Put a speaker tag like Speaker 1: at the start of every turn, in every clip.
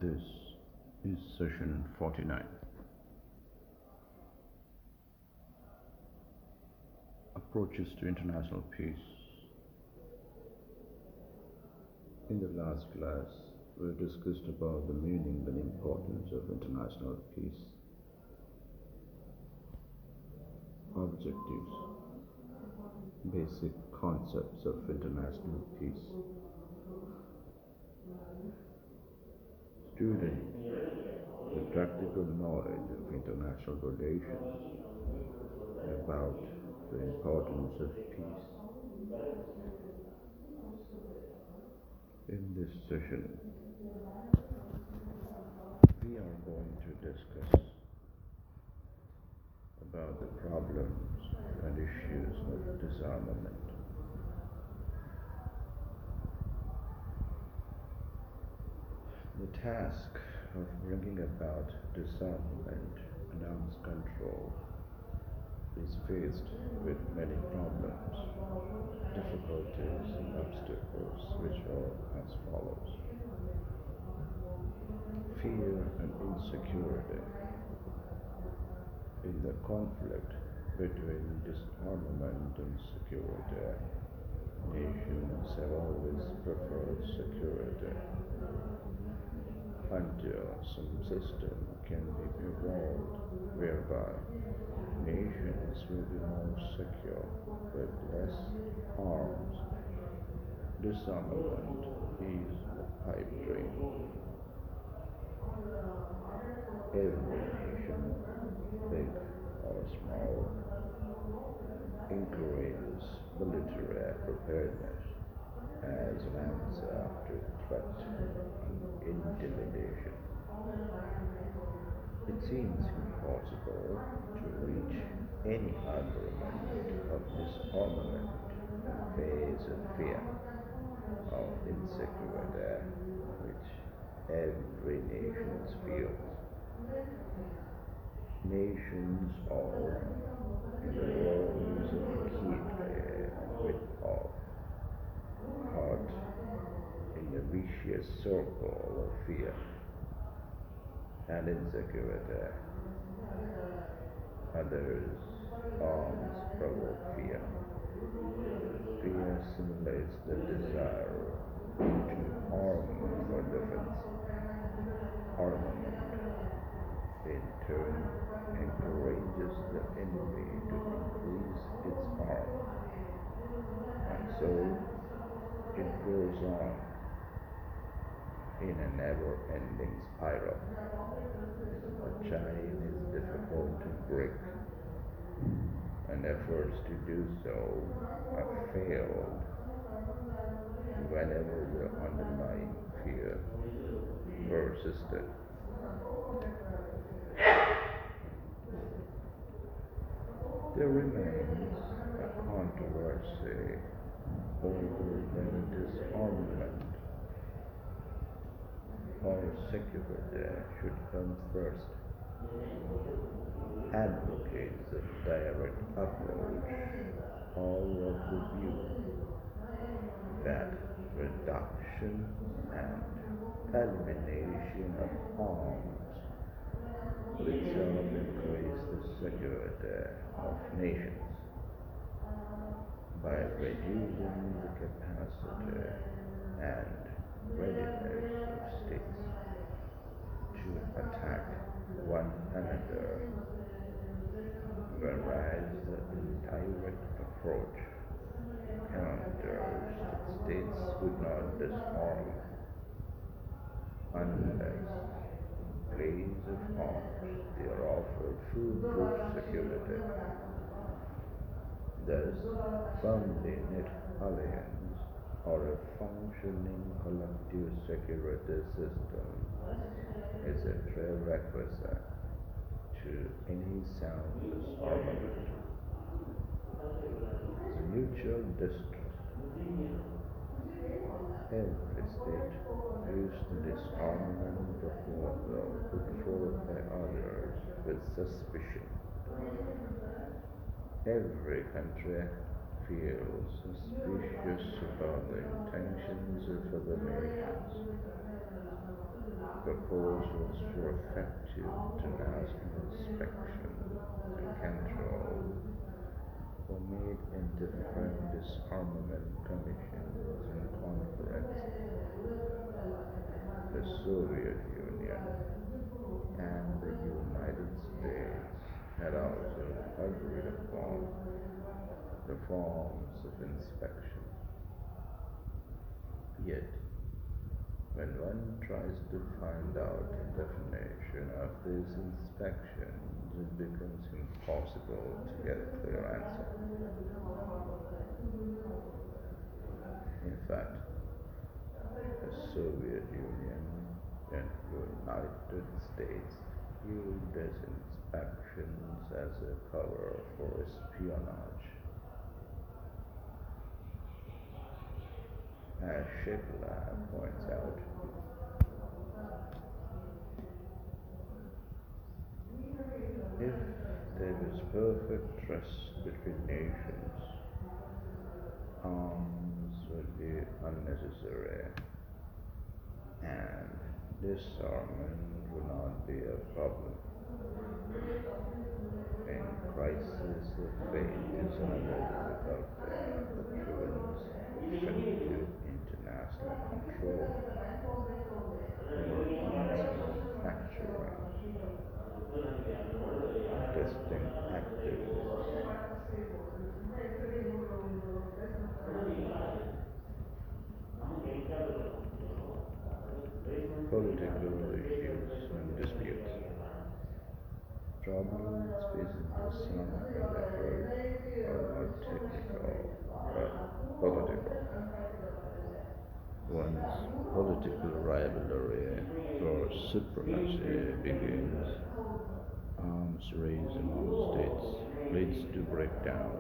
Speaker 1: This is session 49. Approaches to international peace. In the last class, we discussed about the meaning and importance of international peace, objectives, basic concepts of international peace. Students with practical knowledge of international relations and about the importance of peace. In this session, we are going to discuss about the problems and issues of disarmament. The task of bringing about disarmament and arms control is faced with many problems, difficulties, and obstacles, which are as follows: fear and insecurity. In the conflict between disarmament and security, nations have always preferred security until some system can be evolved whereby nations will be more secure with less arms. Disarmament is the pipe dream. Every nation, big or small, encourages military preparedness as an answer to threat and intimidation. It seems impossible to reach any agreement of disarmament in face of fear of insecurity which every nation feels. Nations are in the walls of keenly with of caught in the vicious circle of fear and insecurity. Others' arms provoke fear. Fear simulates the desire to arm for defense. Armament, in turn, encourages the enemy to increase its arm, and so it goes on in a never-ending spiral. The chain is difficult to break, and efforts to do so have failed whenever the underlying fear persisted. There remains a controversy over whether disarmament or security should come first. Advocates of direct approach all of the view that reduction and elimination of arms will itself increase the security of nations by reducing the capacity and readiness of states to attack one another, whereas the indirect approach counters that states would not disarm unless in place of arms they are offered foolproof security. Thus, firmly knit alliance or a functioning collective security system is a prerequisite to any sound disarmament. The mutual distrust. Every state views the disarmament proposal put forth by others with suspicion. Every country feels suspicious about the intentions of other nations. proposals for effective international inspection and control were made in different disarmament commissions and conferences. The Soviet Union and the United States had also agreed upon the forms of inspection. Yet, when one tries to find out the definition of these inspections, it becomes impossible to get a clear answer. In fact, the Soviet Union and United States viewed these inspections as a cover for espionage. As Shekla points out, if there is perfect trust between nations, arms would be unnecessary and disarmament would not be a problem. In crisis of faith is another difficult thing that prevents effective international control over arms manufacturing, testing activities, political issues and disputes. Problems facing disarmament effort are not technical but political. Once political rivalry for supremacy begins, arms race among states leads to breakdown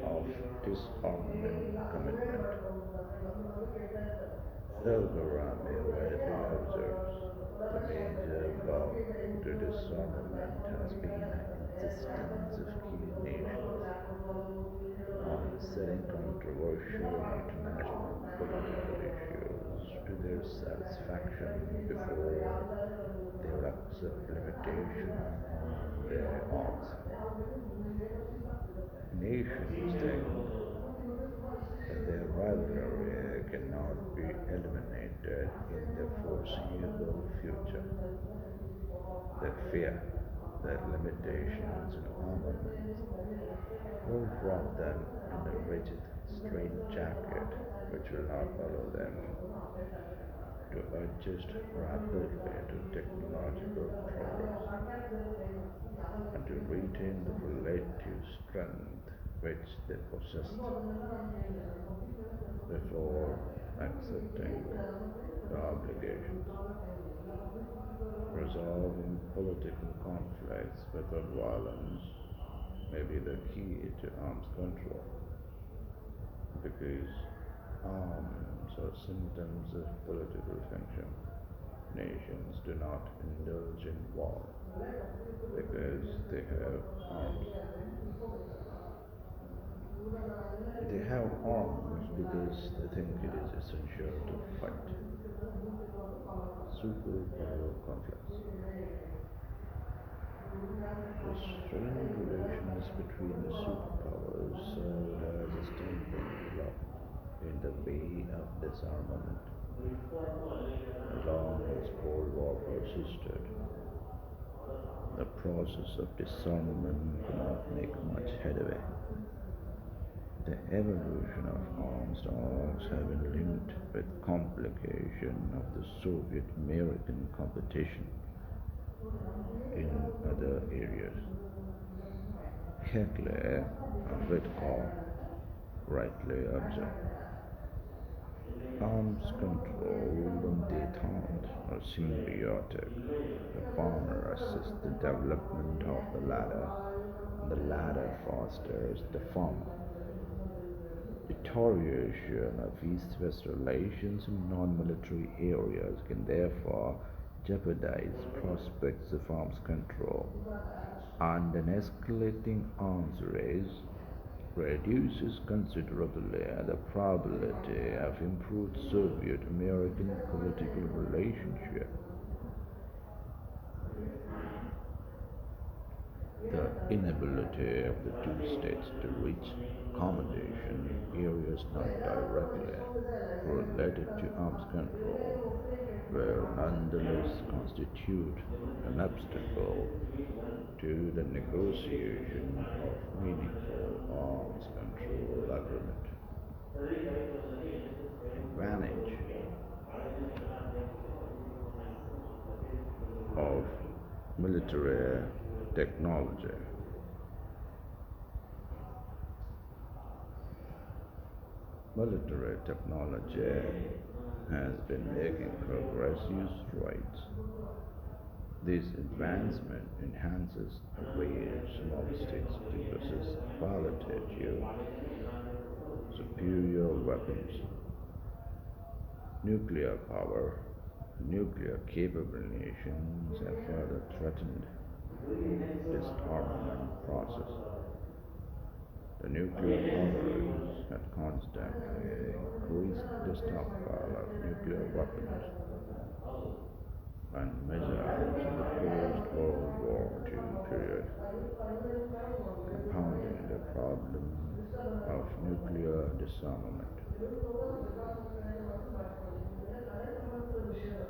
Speaker 1: of disarmament commitment. Al-Gharami rightly observes the major blow to disarmament has been the insistence of key nations on setting controversial international political issues to their satisfaction before they would accept limitation on their arms. Nations think that their rivalry cannot be eliminated in the foreseeable future. They fear that limitations in armaments will wrap them in a rigid straitjacket which will not allow them to adjust rapidly to technological progress and to retain the relative strength which they possessed before accepting the obligations. Resolving political conflicts without violence may be the key to arms control because arms are symptoms of political tension. Nations do not indulge in war because they have arms. They have arms because they think it is essential to fight superpower conflicts. The strained relations between the superpowers served as a stumbling block in the way of disarmament. As long as Cold War persisted, the process of disarmament could not make much headway. The evolution of arms talks have been linked with complication of the Soviet-American competition in other areas. Heckley and Witkoff rightly observed. Arms control and détente are symbiotic. The former assists the development of the latter, and the latter fosters the former. Deterioration of East-West relations in non-military areas can therefore jeopardize prospects of arms control, and an escalating arms race reduces considerably the probability of improved Soviet-American political relationship. The inability of the two states to reach accommodation in areas not directly related to arms control will nonetheless constitute an obstacle to the negotiation of meaningful arms control agreement. Advantage of military technology. Military technology has been making progressive strides. This advancement enhances the way small states possess qualitative superior weapons. Nuclear power, nuclear capable nations have further threatened this armament process. The nuclear powers had constantly increased the stockpile of nuclear weapons and missiles in the post-World War II period, compounding the problem of nuclear disarmament.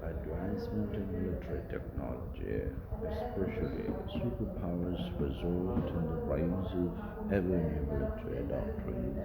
Speaker 1: Advancement in military technology, especially superpowers, result in the rise of ever new military doctrines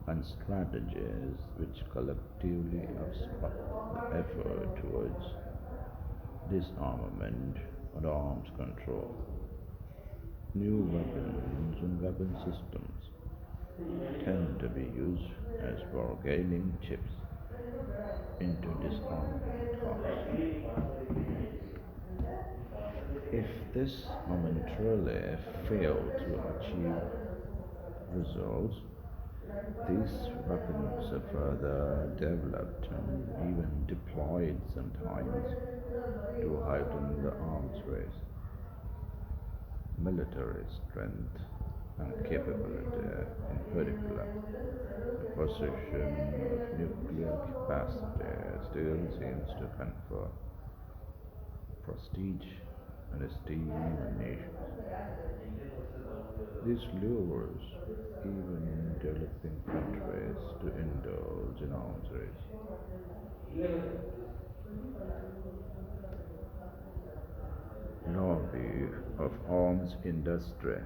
Speaker 1: and strategies which collectively obstruct the effort towards disarmament and arms control. New weapons and weapon systems tend to be used as bargaining chips into disarmament talks. If this momentarily failed to achieve results, these weapons are further developed and even deployed sometimes to heighten the arms race. Military strength and capability, in particular, the possession of nuclear capacity still seems to confer prestige and esteem on nations. This lures even developing countries to indulge in arms race. Lobby of arms industry.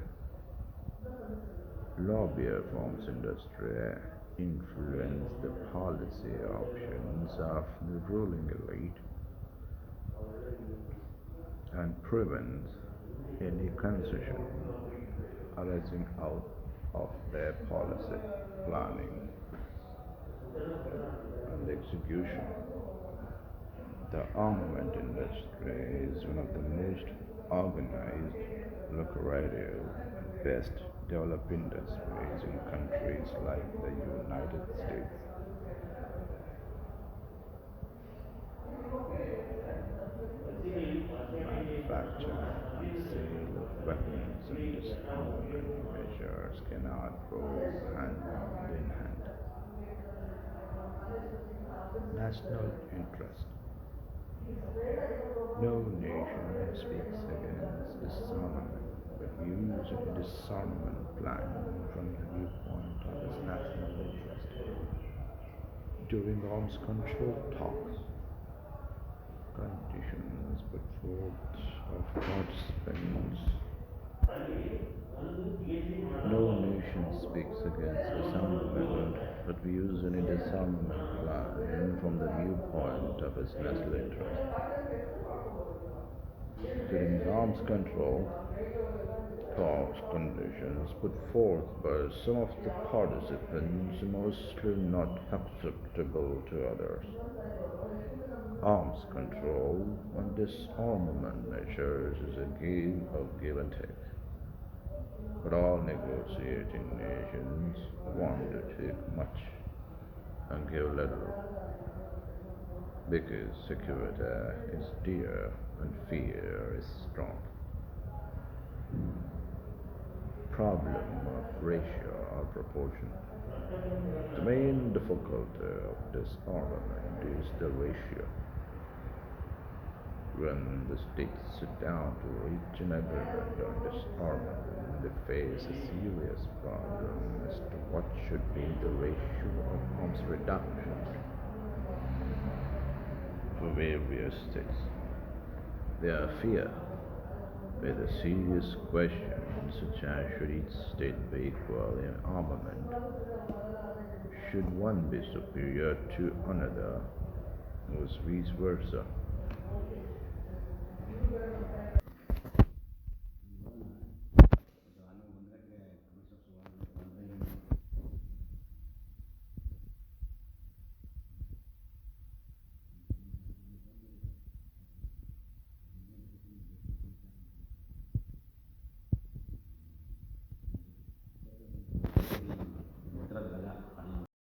Speaker 1: Lobby of arms industry influence the policy options of the ruling elite and prevent any concession arising out of their policy planning and execution. The armament industry is one of the most organized, lucrative, and best developed industries in countries like the United States. Manufacture and sale of weapons and disarmament measures cannot go hand in hand. National interest. No nation speaks against disarmament, but views a disarmament plan from the viewpoint of its national interest. During arms control talks, conditions put forth of participants. No nation speaks against disarmament, but views any disarmament plan from the viewpoint of its national interest. During arms control talks, conditions put forth by some of the participants mostly not acceptable to others. Arms control and disarmament measures is a game of give and take. But all negotiating nations want to take much and give little, because security is dear and fear is strong. Problem of ratio or proportion. The main difficulty of disarmament is the ratio. When the states sit down to reach an agreement on disarmament, they face a serious problem as to what should be the ratio of arms reduction for various states. Their fear with a serious question such as should each state be equal in armament, should one be superior to another, or vice versa.